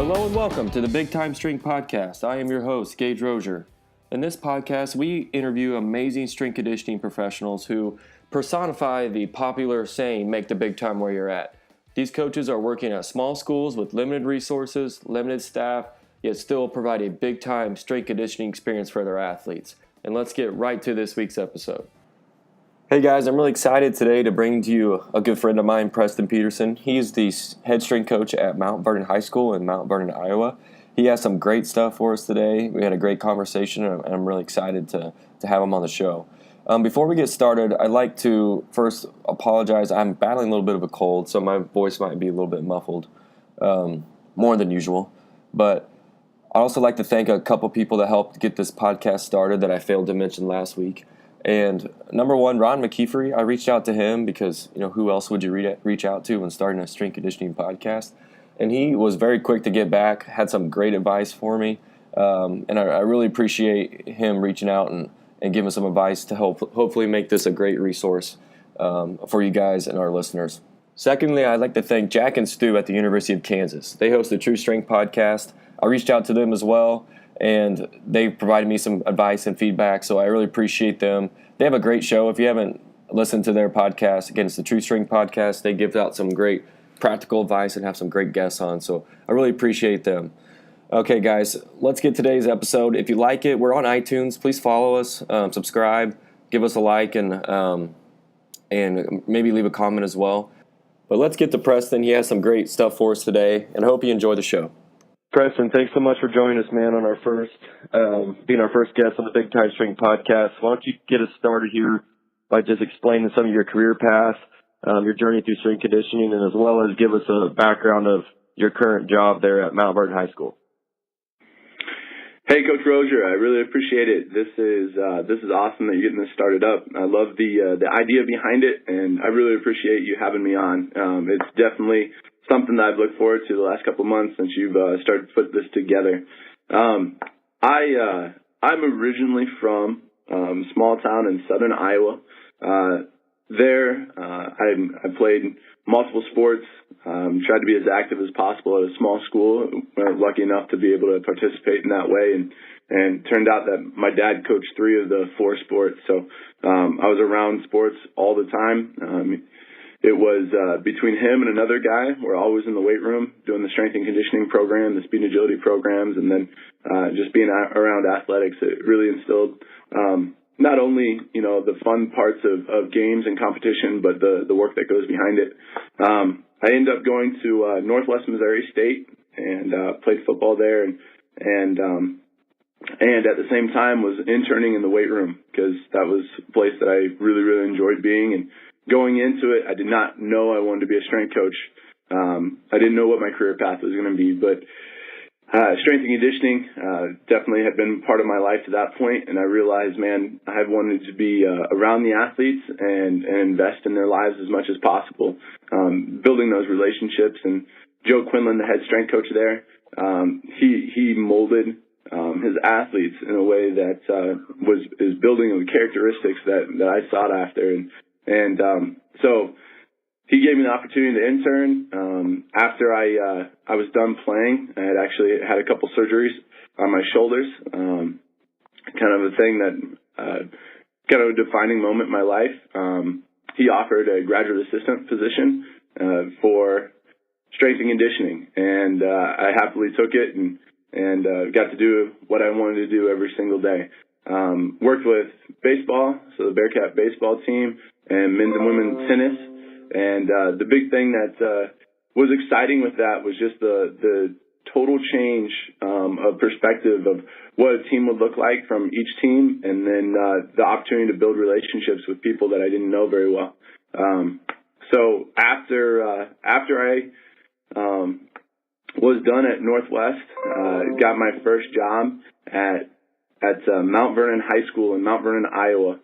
Hello and welcome to the Big Time Strength Podcast. I am your host, Gage Rozier. In this podcast, we interview amazing strength conditioning professionals who personify the popular saying, make the big time where you're at. These coaches are working at small schools with limited resources, limited staff, yet still provide a big time strength conditioning experience for their athletes. And let's get right to this week's episode. Hey guys, I'm really excited today to bring to you a good friend of mine, Preston Pedersen. He's the head strength coach at Mount Vernon High School in Mount Vernon, Iowa. He has some great stuff for us today. We had a great conversation, and I'm really excited to have him on the show. Before we get started, I'd like to first apologize. I'm battling a little bit of a cold, so my voice might be a little bit muffled, more than usual. But I'd also like to thank a couple people that helped get this podcast started that I failed to mention last week. And number one, Ron McKeefery, I reached out to him because, who else would you reach out to when starting a strength conditioning podcast? And he was very quick to get back, had some great advice for me. And I really appreciate him reaching out and giving some advice to hopefully make this a great resource for you guys and our listeners. Secondly, I'd like to thank Jack and Stu at the University of Kansas. They host the True Strength podcast. I reached out to them as well, and they provided me some advice and feedback, so I really appreciate them. They have a great show. If you haven't listened to their podcast, again, it's the True Strength podcast. They give out some great practical advice and have some great guests on, so I really appreciate them. Okay, guys, let's get today's episode. If you like it, we're on iTunes. Please follow us, subscribe, give us a like, and maybe leave a comment as well. But let's get to Preston. He has some great stuff for us today, and I hope you enjoy the show. Preston, thanks so much for joining us, man, on our first, being our first guest on the Big Time Strength Podcast. Why don't you get us started here by just explaining some of your career path, your journey through strength conditioning, and as well as give us a background of your current job there at Mount Vernon High School. Hey, Coach Rozier, I really appreciate it. This is awesome that you're getting this started up. I love the idea behind it, and I really appreciate you having me on. It's definitely something that I've looked forward to the last couple of months since you've started to put this together. I'm originally from a small town in southern Iowa. I played multiple sports, tried to be as active as possible at a small school. I was lucky enough to be able to participate in that way, and turned out that my dad coached 3 of the 4 sports, so I was around sports all the time. It was between him and another guy. We're always in the weight room doing the strength and conditioning program, the speed and agility programs, and then just being around athletics. It really instilled not only the fun parts of games and competition, but the work that goes behind it. I ended up going to Northwest Missouri State and played football there, and at the same time was interning in the weight room because that was a place that I really, really enjoyed being. And going into it, I did not know I wanted to be a strength coach. I didn't know what my career path was going to be, but strength and conditioning definitely had been part of my life to that point, and I realized, man, I wanted to be around the athletes and invest in their lives as much as possible, building those relationships. And Joe Quinlan, the head strength coach there, he molded his athletes in a way that is building the characteristics that I sought after, and so he gave me the opportunity to intern. After I was done playing, I had actually had a couple surgeries on my shoulders, kind of a thing that kind of a defining moment in my life. He offered a graduate assistant position for strength and conditioning, and I happily took it and got to do what I wanted to do every single day. Worked with baseball, so the Bearcat baseball team, and men's and women's tennis. And the big thing that was exciting with that was just the total change of perspective of what a team would look like from each team, and then the opportunity to build relationships with people that I didn't know very well. So after I was done at Northwest, got my first job at Mount Vernon High School in Mount Vernon, Iowa.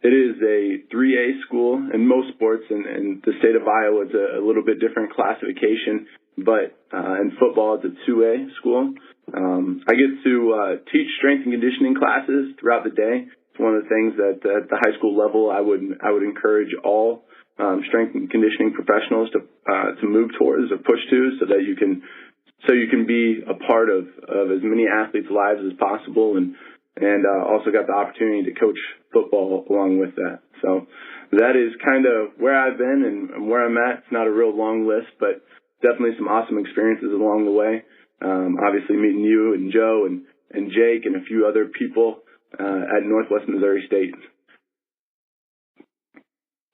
It is a 3A school. In most sports in the state of Iowa, it's a little bit different classification, but in football, it's a 2A school. I get to teach strength and conditioning classes throughout the day. It's one of the things that at the high school level I would encourage all strength and conditioning professionals to move towards or push to, so that you can so you can be a part of as many athletes' lives as possible, and also got the opportunity to coach football along with that. So that is kind of where I've been and where I'm at. It's not a real long list, but definitely some awesome experiences along the way. Obviously meeting you and Joe and Jake and a few other people at Northwest Missouri State.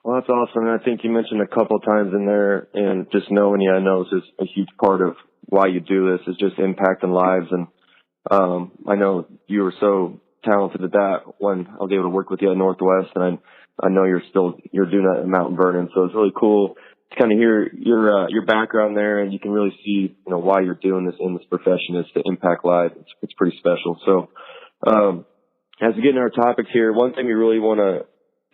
Well, that's awesome. And I think you mentioned a couple of times in there, and just knowing you, I know is just a huge part of why you do this, is just impacting lives. And I know you were so talented at that when I was able to work with you at Northwest, and I know you're doing that at Mount Vernon. So it's really cool to kind of hear your background there, and you can really see, you know, why you're doing this in this profession is to impact lives. It's pretty special. So as we get into our topics here, one thing we really want to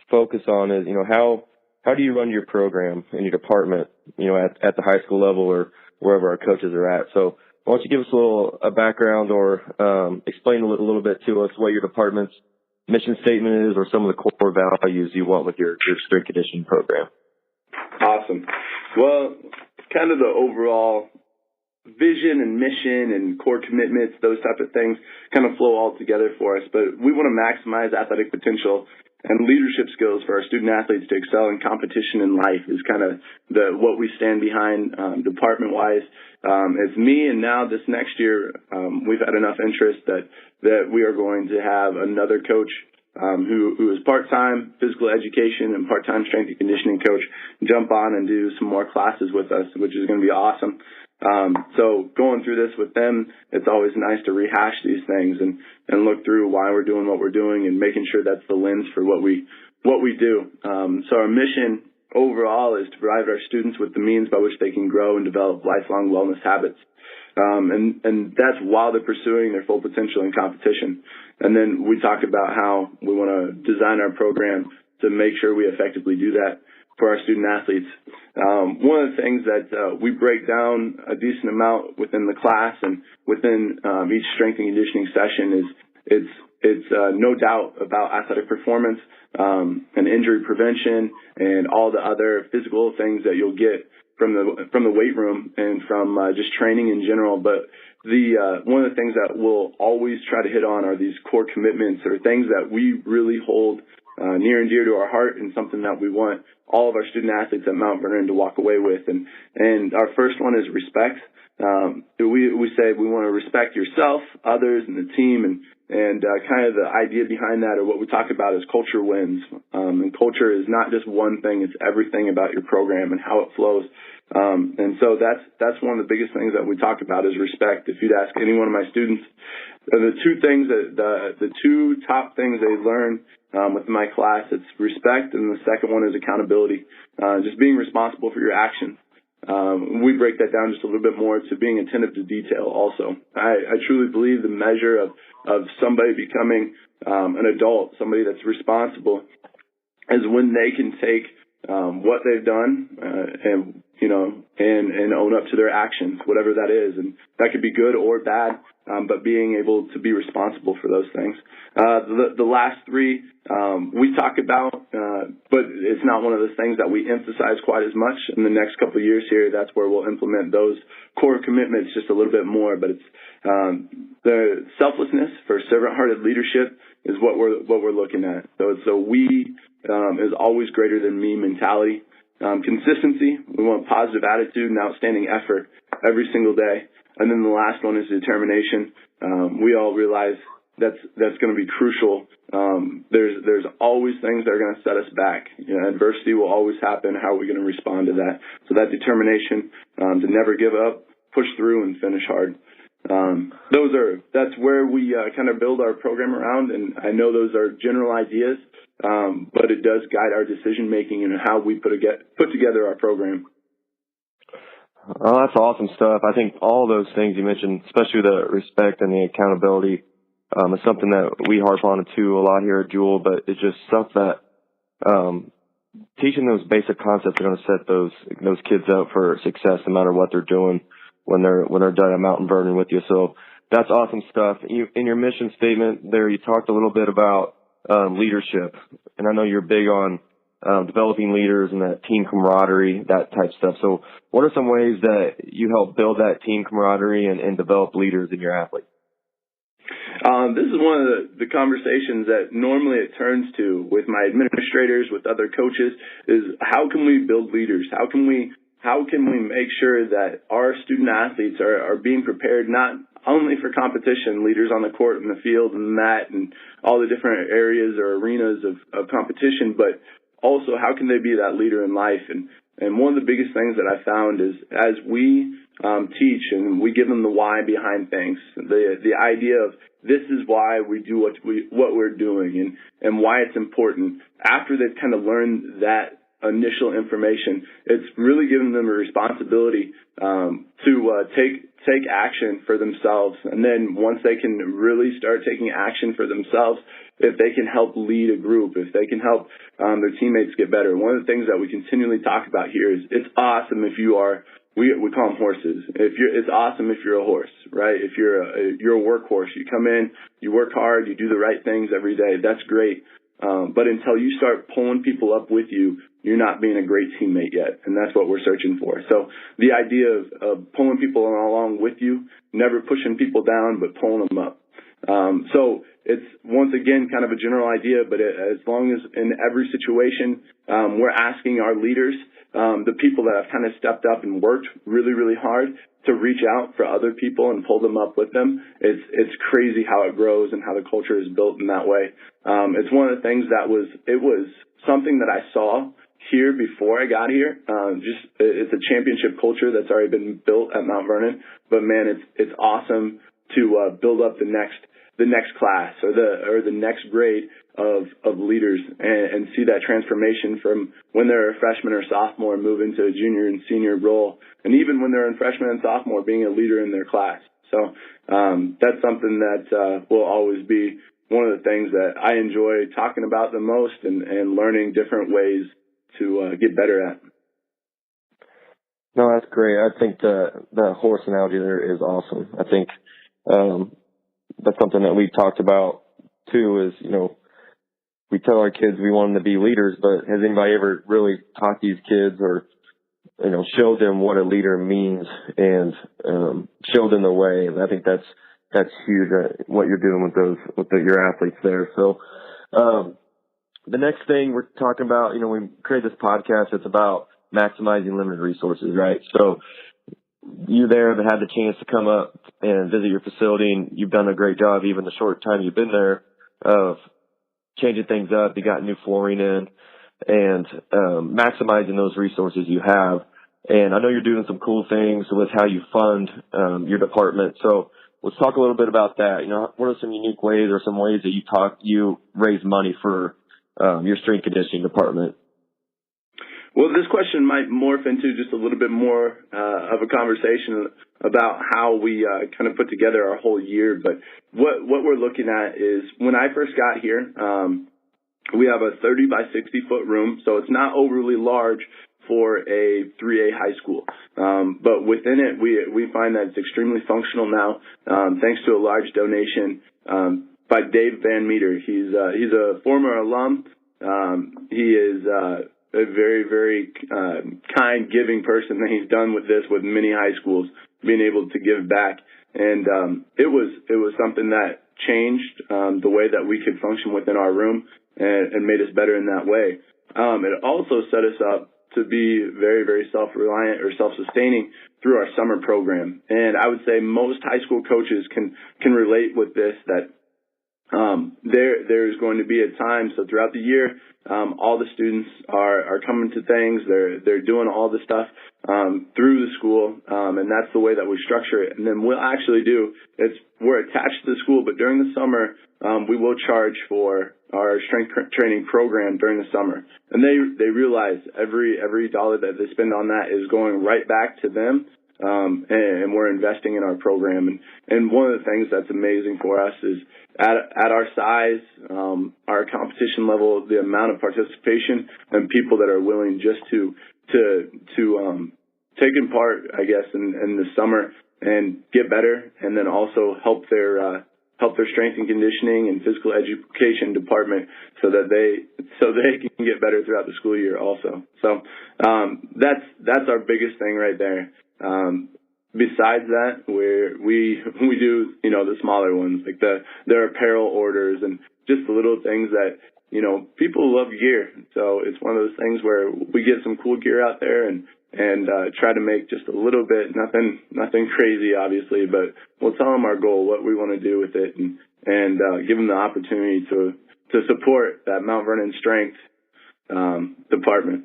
focus on is, you know, how do you run your program in your department, you know, at the high school level or wherever our coaches are at. So why don't you give us a background or explain a little bit to us what your department's mission statement is or some of the core values you want with your strength conditioning program. Awesome. Well, kind of the overall vision and mission and core commitments, those type of things kind of flow all together for us. But we want to maximize athletic potential and leadership skills for our student athletes to excel in competition in life is kind of what we stand behind department-wise. It's me, and now this next year we've had enough interest that we are going to have another coach who is part-time physical education and part-time strength and conditioning coach jump on and do some more classes with us, which is going to be awesome. So going through this with them, it's always nice to rehash these things and look through why we're doing what we're doing and making sure that's the lens for what we do. So our mission overall is to provide our students with the means by which they can grow and develop lifelong wellness habits. And that's while they're pursuing their full potential in competition. And then we talk about how we want to design our program to make sure we effectively do that for our student athletes. One of the things that we break down a decent amount within the class and within each strength and conditioning session is it's no doubt about athletic performance and injury prevention and all the other physical things that you'll get from the weight room and from just training in general. But one of the things that we'll always try to hit on are these core commitments or things that we really hold near and dear to our heart and something that we want all of our student athletes at Mount Vernon to walk away with. And our first one is respect. We say we want to respect yourself, others, and the team, and kind of the idea behind that, or what we talk about, is culture wins. And culture is not just one thing; it's everything about your program and how it flows. And so that's one of the biggest things that we talk about is respect. If you'd ask any one of my students, the two top things they learn with my class, it's respect, and the second one is accountability. Just being responsible for your actions. We break that down just a little bit more to being attentive to detail also. I truly believe the measure of somebody becoming an adult, somebody that's responsible, is when they can take what they've done and own up to their actions, whatever that is. And that could be good or bad, but being able to be responsible for those things. The last three we talk about, but it's not one of those things that we emphasize quite as much. In the next couple of years here, that's where we'll implement those core commitments just a little bit more. But it's the selflessness for servant-hearted leadership is what we're looking at. So we is always greater than me mentality. Consistency, we want positive attitude and outstanding effort every single day. And then the last one is determination. We all realize that's going to be crucial. There's always things that are going to set us back. Adversity will always happen. How are we going to respond to that? So that determination to never give up, push through, and finish hard. That's where we kind of build our program around, and I know those are general ideas, but it does guide our decision making and how we put together our program. Oh, that's awesome stuff. I think all those things you mentioned, especially the respect and the accountability, is something that we harp on too a lot here at Jewel. But it's just stuff that teaching those basic concepts are going to set those kids up for success, no matter what they're doing when they're done at Mount Vernon with you. So that's awesome stuff. In your mission statement there, you talked a little bit about leadership, and I know you're big on developing leaders and that team camaraderie, that type of stuff. So what are some ways that you help build that team camaraderie and develop leaders in your athletes? This is one of the conversations that normally it turns to with my administrators, with other coaches, is how can we build leaders? How can we make sure that our student athletes are being prepared not only for competition, leaders on the court and the field and the mat and all the different areas or arenas of competition, but also how can they be that leader in life? And one of the biggest things that I found is as we teach and we give them the why behind things, the idea of this is why we do what we're doing and why it's important. After they've kind of learned that initial information, it's really giving them a responsibility to take action for themselves. And then once they can really start taking action for themselves, if they can help lead a group, if they can help their teammates get better. One of the things that we continually talk about here is it's awesome if you are, we call them horses. It's awesome if you're a horse, right? If you're a workhorse, you come in, you work hard, you do the right things every day. That's great. But until you start pulling people up with you, you're not being a great teammate yet, and that's what we're searching for. So the idea of pulling people along with you, never pushing people down, but pulling them up. So it's, once again, kind of a general idea, but as long as in every situation we're asking our leaders, the people that have kind of stepped up and worked really, really hard to reach out for other people and pull them up with them. It's crazy how it grows and how the culture is built in that way. It's one of the things that was something that I saw here before I got here. It's a championship culture that's already been built at Mount Vernon. But man, it's awesome to build up the next class or the next grade of leaders and see that transformation from when they're a freshman or sophomore and move into a junior and senior role, and even when they're in freshman and sophomore being a leader in their class. So that's something that will always be one of the things that I enjoy talking about the most and learning different ways to get better at. No, that's great. I think the horse analogy there is awesome. I think that's something that we talked about too, is, we tell our kids we want them to be leaders, but has anybody ever really taught these kids or, showed them what a leader means and showed them the way? And I think that's huge, what you're doing with your athletes there. So the next thing we're talking about, we create this podcast, it's about maximizing limited resources, right? So you there have had the chance to come up and visit your facility, and you've done a great job, even the short time you've been there, of changing things up. You got new flooring in and maximizing those resources you have. And I know you're doing some cool things with how you fund your department. So let's talk a little bit about that. What are some unique ways or some ways that you raise money for your strength conditioning department? Well, this question might morph into just a little bit more of a conversation about how we kind of put together our whole year. But what we're looking at is, when I first got here, we have a 30 by 60 foot room, so it's not overly large for a 3A high school. But within it, we find that it's extremely functional now, thanks to a large donation by Dave Van Meter. He's a former alum. He is a very, very kind, giving person that he's done with this with many high schools, being able to give back. And it was something that changed the way that we could function within our room and made us better in that way. It also set us up to be very, very self-reliant or self-sustaining through our summer program. And I would say most high school coaches can relate with this, that there's going to be a time, so throughout the year, all the students are coming to things, they're doing all the stuff through the school, and that's the way that we structure it. And then we'll actually we're attached to the school, but during the summer, we will charge for our strength training program during the summer. And they realize every dollar that they spend on that is going right back to them. And we're investing in our program. And one of the things that's amazing for us is at our size, our competition level, the amount of participation and people that are willing just to take in part, I guess, in the summer and get better, and then also help their help their strength and conditioning and physical education department so they can get better throughout the school year also. So that's our biggest thing right there. Besides that, we do, the smaller ones, like their apparel orders and just the little things that, people love gear. So it's one of those things where we get some cool gear out there and try to make just a little bit, nothing crazy, obviously, but we'll tell them our goal, what we want to do with it, and give them the opportunity to support that Mount Vernon strength department.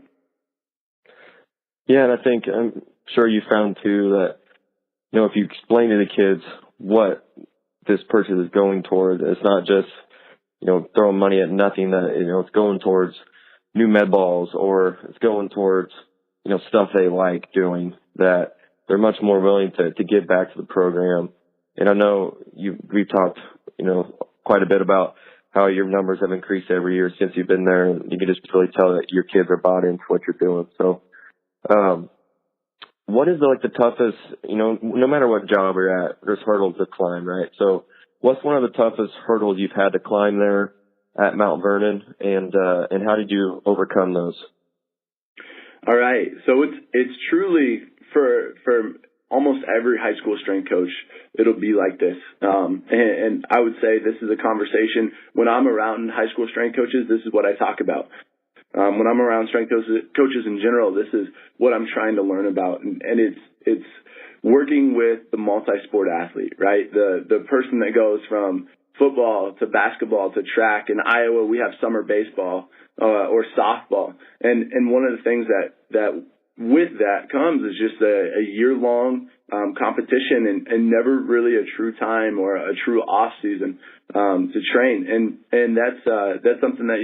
Yeah, and I think I'm sure you found too that, if you explain to the kids what this purchase is going toward, it's not just, throwing money at nothing, that, it's going towards new med balls, or it's going towards, stuff they like doing, that they're much more willing to give back to the program. And I know we've talked, quite a bit about how your numbers have increased every year since you've been there. You can just really tell that your kids are bought into what you're doing. So, what is the toughest, no matter what job you're at, there's hurdles to climb, right? So what's one of the toughest hurdles you've had to climb there at Mount Vernon, and how did you overcome those? All right. So it's truly for almost every high school strength coach, it'll be like this. And I would say this is a conversation when I'm around high school strength coaches, this is what I talk about. When I'm around strength coaches in general, this is what I'm trying to learn about. And it's working with the multi-sport athlete, right? The person that goes from football to basketball to track. In Iowa, we have summer baseball or softball. And one of the things that with that comes is just a year-long competition and never really a true time or a true off season to train. And that's something that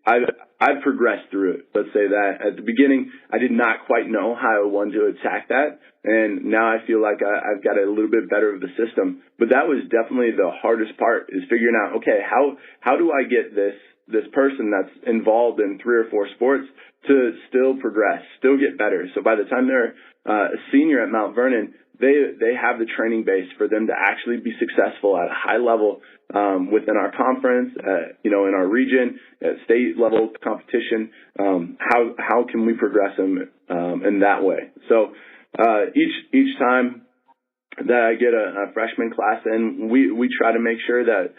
I've progressed through it. Let's say that at the beginning, I did not quite know how I wanted to attack that. And now I feel like I've got a little bit better of the system. But that was definitely the hardest part, is figuring out, okay, how do I get this person that's involved in 3 or 4 sports to still progress, still get better. So by the time they're a senior at Mount Vernon, they have the training base for them to actually be successful at a high level within our conference, in our region, at state level competition. How can we progress them in that way? So each time that I get a freshman class in, we try to make sure that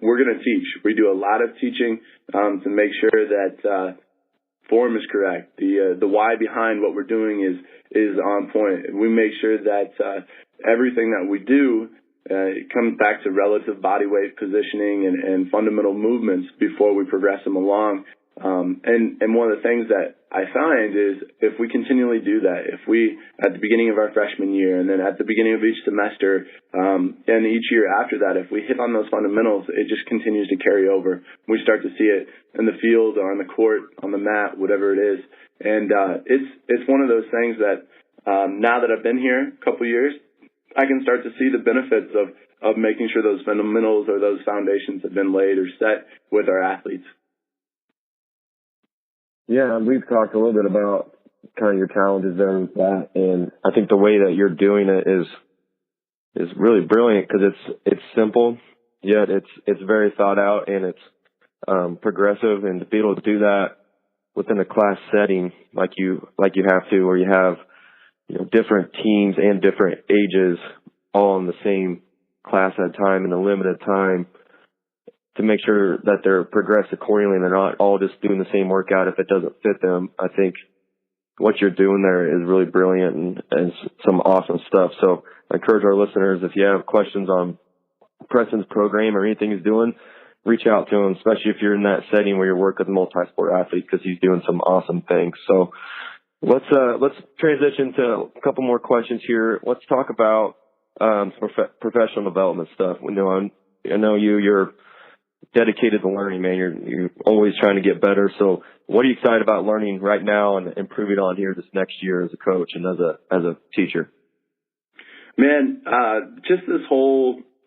we're going to teach. We do a lot of teaching to make sure that form is correct. The why behind what we're doing is on point. We make sure that everything that we do it comes back to relative body weight positioning and fundamental movements before we progress them along. And one of the things that I find is if we continually do that, if we, at the beginning of our freshman year and then at the beginning of each semester and each year after that, if we hit on those fundamentals, it just continues to carry over. We start to see it in the field or on the court, on the mat, whatever it is. And it's one of those things that now that I've been here a couple years, I can start to see the benefits of making sure those fundamentals or those foundations have been laid or set with our athletes. Yeah, we've talked a little bit about kind of your challenges there with that, and I think the way that you're doing it is really brilliant, because it's simple, yet it's very thought out, and it's progressive, and to be able to do that within a class setting like you have to, where you have different teams and different ages all in the same class at a time in a limited time, to make sure that they're progressed accordingly and they're not all just doing the same workout if it doesn't fit them. I think what you're doing there is really brilliant and some awesome stuff. So I encourage our listeners, if you have questions on Preston's program or anything he's doing, reach out to him, especially if you're in that setting where you're working with a multi-sport athlete, because he's doing some awesome things. So let's transition to a couple more questions here. Let's talk about professional development stuff. I know you're dedicated to learning, man. You're always trying to get better. So what are you excited about learning right now and improving on here this next year as a coach and as a teacher? Man, just this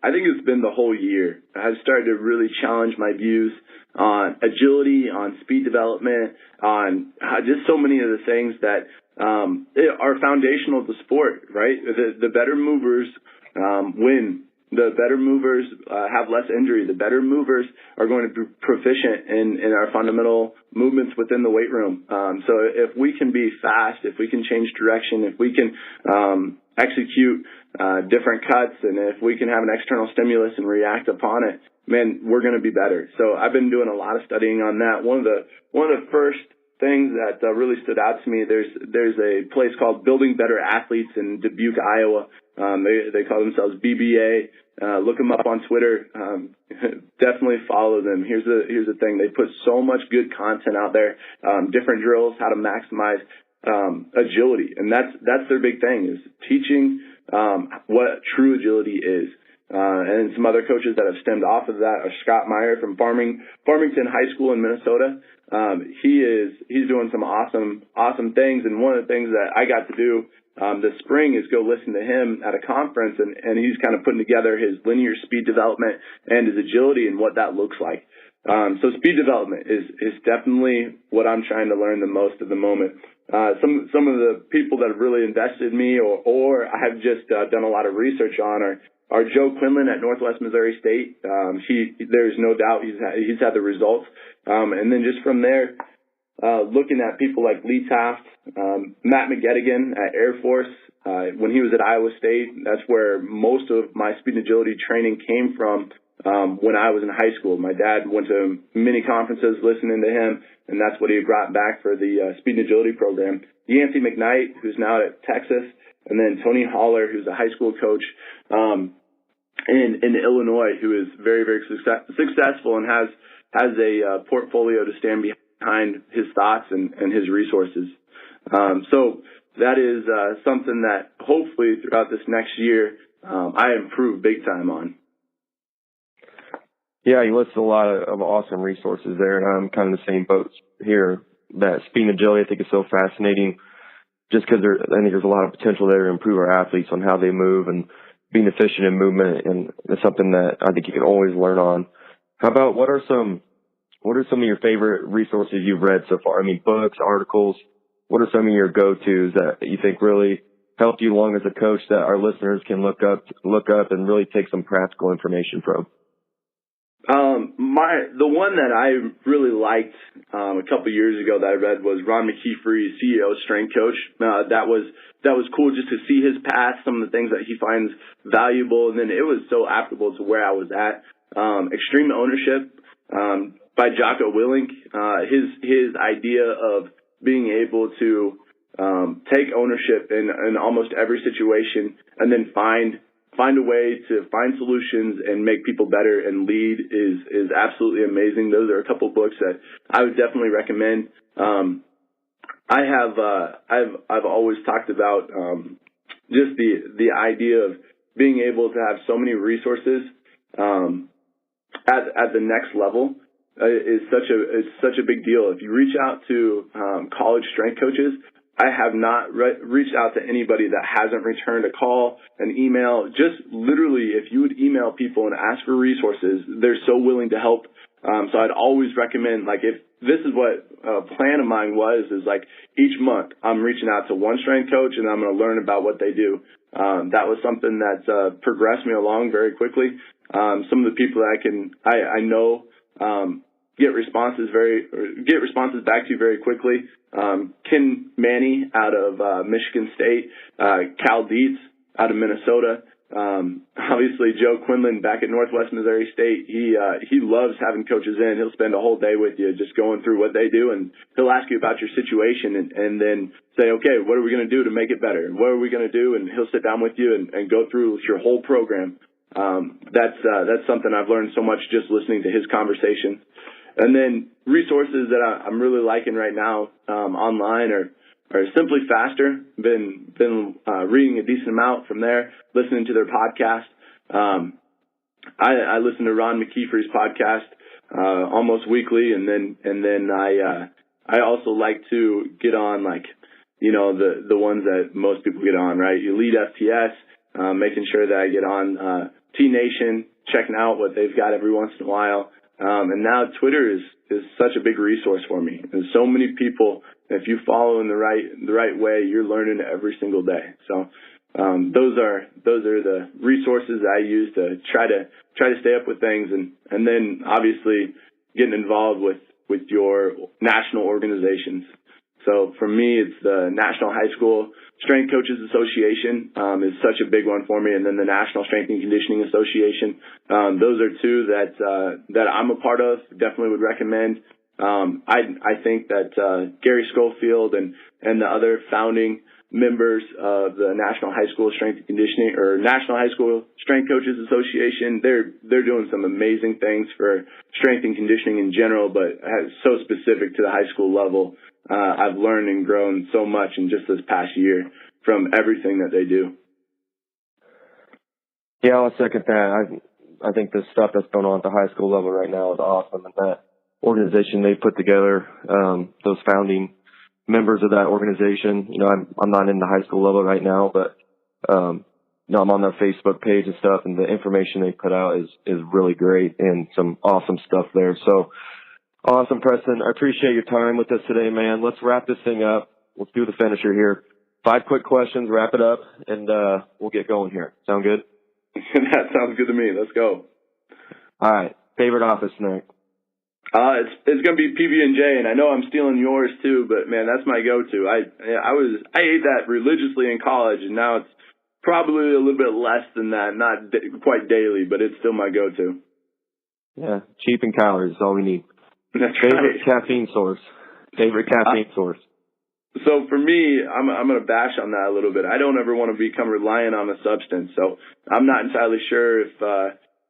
I think it's been the whole year. I've started to really challenge my views on agility, on speed development, on just so many of the things that are foundational to sport, right? The better movers win The better movers have less injury. The better movers are going to be proficient in our fundamental movements within the weight room. So if we can be fast, if we can change direction, if we can execute different cuts, and if we can have an external stimulus and react upon it, man, we're going to be better. So I've been doing a lot of studying on that. One of the first things that really stood out to me, there's a place called Building Better Athletes in Dubuque, Iowa. They call themselves BBA. Look them up on Twitter. Definitely follow them. Here's the thing. They put so much good content out there, different drills, how to maximize agility. And that's their big thing, is teaching what true agility is. And some other coaches that have stemmed off of that are Scott Meyer from Farmington High School in Minnesota. He's doing some awesome things. And one of the things that I got to do this spring is go listen to him at a conference, and he's kind of putting together his linear speed development and his agility and what that looks like. So speed development is definitely what I'm trying to learn the most at the moment. Some of the people that have really invested in me or I have just done a lot of research on are Joe Quinlan at Northwest Missouri State. There's no doubt he's had the results. And then just from there, looking at people like Lee Taft, Matt McGettigan at Air Force, when he was at Iowa State, that's where most of my speed and agility training came from when I was in high school. My dad went to many conferences listening to him, and that's what he brought back for the speed and agility program. Yancey McKnight, who's now at Texas, and then Tony Haller, who's a high school coach in Illinois, who is very, very successful and has a portfolio to stand behind his thoughts and his resources. So that is something that hopefully throughout this next year I improve big time on. Yeah, you listed a lot of awesome resources there, and I'm kind of in the same boat here. That speed and agility I think is so fascinating, just because I think there's a lot of potential there to improve our athletes on how they move and being efficient in movement, and it's something that I think you can always learn on. How about what are some of your favorite resources you've read so far? I mean, books, articles. What are some of your go-tos that you think really helped you along as a coach that our listeners can look up and really take some practical information from? The one that I really liked a couple of years ago that I read was Ron McKeefery's CEO Strength Coach. That was cool just to see his path, some of the things that he finds valuable, and then it was so applicable to where I was at. Extreme Ownership by Jocko Willink. His idea of being able to take ownership in almost every situation and then find a way to find solutions and make people better and lead is absolutely amazing. Those are a couple of books that I would definitely recommend. I've always talked about just the idea of being able to have so many resources at the next level is such a big deal. If you reach out to college strength coaches, I have not reached out to anybody that hasn't returned a call, an email. Just literally, if you would email people and ask for resources, they're so willing to help. So I'd always recommend, like, if this is what a plan of mine was, is like each month I'm reaching out to one strength coach and I'm going to learn about what they do. That was something that progressed me along very quickly. Some of the people that I know get responses back to you very quickly. Ken Manny out of Michigan State, Cal Dietz out of Minnesota. Obviously Joe Quinlan back at Northwest Missouri State. He loves having coaches in. He'll spend a whole day with you just going through what they do, and he'll ask you about your situation and then say, okay, what are we going to do to make it better? What are we going to do? And he'll sit down with you and go through your whole program. That's something I've learned so much just listening to his conversation. And then resources that I'm really liking right now online are Simply Faster. Been reading a decent amount from there, listening to their podcast. I listen to Ron McKeefery's podcast almost weekly, and then I also like to get on, like, you know, the ones that most people get on, right? You lead FTS, making sure that I get on T Nation, checking out what they've got every once in a while. And now Twitter is such a big resource for me. There's so many people. If you follow in the right way, you're learning every single day. So those are the resources I use to try to stay up with things, and then obviously getting involved with your national organizations. So for me, it's the National High School Strength Coaches Association is such a big one for me, and then the National Strength and Conditioning Association. Those are two that I'm a part of. Definitely would recommend. I think that Gary Schofield and the other founding members of the National High School Strength and Conditioning or National High School Strength Coaches Association, they're doing some amazing things for strength and conditioning in general, but so specific to the high school level. I've learned and grown so much in just this past year from everything that they do. Yeah, I'll second that. I think the stuff that's going on at the high school level right now is awesome, and that organization they put together, those founding members of that organization. You know, I'm not in the high school level right now, but I'm on their Facebook page and stuff, and the information they put out is really great and some awesome stuff there. So awesome, Preston. I appreciate your time with us today, man. Let's wrap this thing up. Let's do the finisher here. 5 quick questions, wrap it up, and we'll get going here. Sound good? That sounds good to me. Let's go. All right. Favorite office snack? It's gonna be PB&J, and I know I'm stealing yours too, but man, that's my go-to. I ate that religiously in college, and now it's probably a little bit less than that, not quite daily, but it's still my go-to. Yeah, cheap in calories is all we need. That's favorite right. caffeine source. Favorite caffeine source. So for me, I'm gonna bash on that a little bit. I don't ever want to become reliant on a substance, so I'm not entirely sure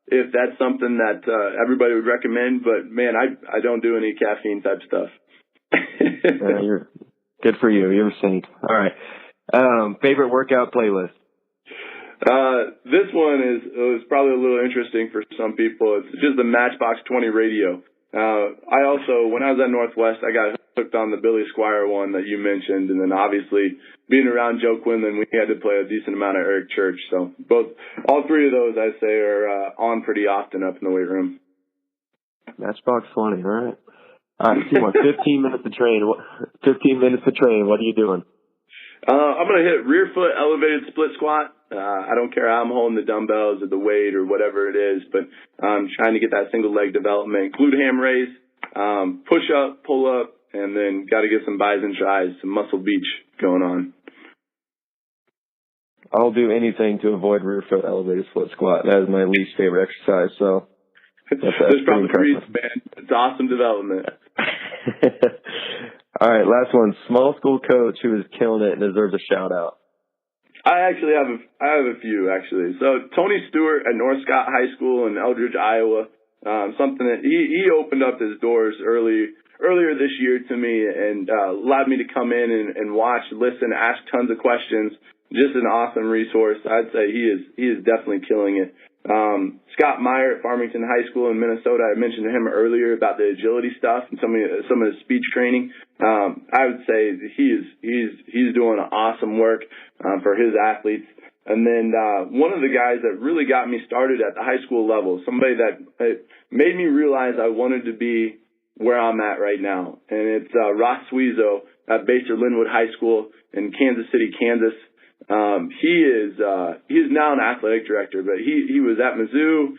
if that's something that everybody would recommend, but man, I don't do any caffeine type stuff. You're good for you. You're a saint. All right. Favorite workout playlist? This one is probably a little interesting for some people. It's just the Matchbox 20 radio. I also, when I was at Northwest, I got hooked on the Billy Squire one that you mentioned, and then obviously being around Joe Quinlan, we had to play a decent amount of Eric Church. So all three of those, I say, are on pretty often up in the weight room. Matchbox 20, all right. All right, T1, 15 minutes to train. 15 minutes to train. What are you doing? I'm going to hit rear foot elevated split squat. I don't care how I'm holding the dumbbells or the weight or whatever it is, but I'm trying to get that single leg development. Glute ham raise, push up, pull up, and then got to get some bis and tries, some muscle beach going on. I'll do anything to avoid rear foot elevated split squat. That is my least favorite exercise. So there's probably reasons, man. It's awesome development. All right, last one. Small school coach who is killing it and deserves a shout out. I actually have a few actually. So Tony Stewart at North Scott High School in Eldridge, Iowa. Something that he opened up his doors earlier this year to me and allowed me to come in and watch, listen, ask tons of questions. Just an awesome resource. I'd say he is definitely killing it. Scott Meyer at Farmington High School in Minnesota. I mentioned to him earlier about the agility stuff and some of his speech training. I would say he's doing awesome work for his athletes. And then one of the guys that really got me started at the high school level, somebody that made me realize I wanted to be where I'm at right now, and it's Ross Suizo at Baser Linwood High School in Kansas City, Kansas. He is now an athletic director, but he was at Mizzou.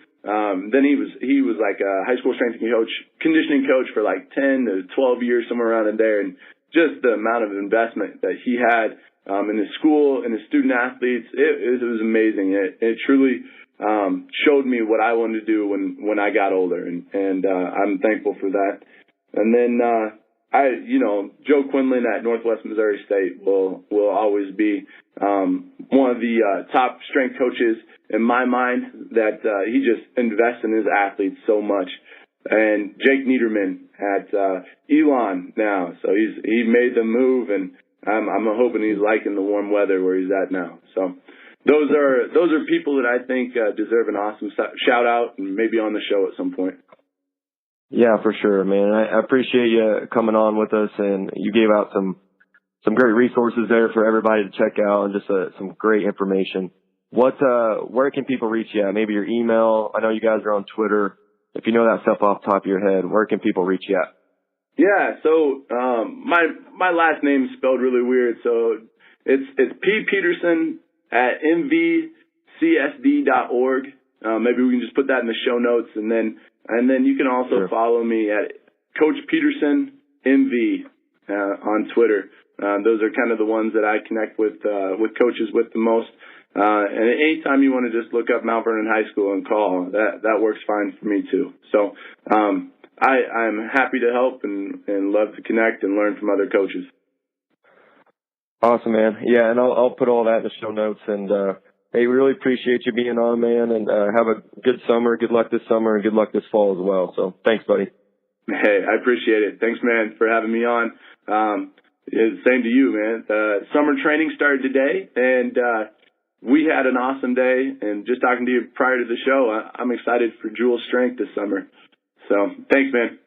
Then he was like a high school strength conditioning coach for like 10 to 12 years, somewhere around in there. And just the amount of investment that he had in his school and his student athletes, it was amazing. It truly showed me what I wanted to do when I got older, and I'm thankful for that. And then Joe Quinlan at Northwest Missouri State will always be one of the top strength coaches in my mind. That he just invests in his athletes so much. And Jake Niederman at Elon now, so he made the move, and I'm hoping he's liking the warm weather where he's at now. So those are people that I think deserve an awesome shout out and maybe on the show at some point. Yeah, for sure, man. I appreciate you coming on with us, and you gave out some great resources there for everybody to check out, and just some great information. Where can people reach you at? Maybe your email. I know you guys are on Twitter. If you know that stuff off the top of your head, where can people reach you at? Yeah, so my last name is spelled really weird, so it's P. Pedersen at nbsp.org. Maybe we can just put that in the show notes, and then you can also follow me at Coach Pedersen MV on Twitter. Those are kind of the ones that I connect with coaches with the most. And anytime you want to just look up Mount Vernon High School and call, that works fine for me too. So I'm happy to help and love to connect and learn from other coaches. Awesome, man. Yeah, and I'll put all that in the show notes. And hey, really appreciate you being on, man. And have a good summer. Good luck this summer, and good luck this fall as well. So thanks, buddy. Hey, I appreciate it. Thanks, man, for having me on. Same to you, man. Summer training started today, and we had an awesome day. And just talking to you prior to the show, I'm excited for Jewel Strength this summer. So thanks, man.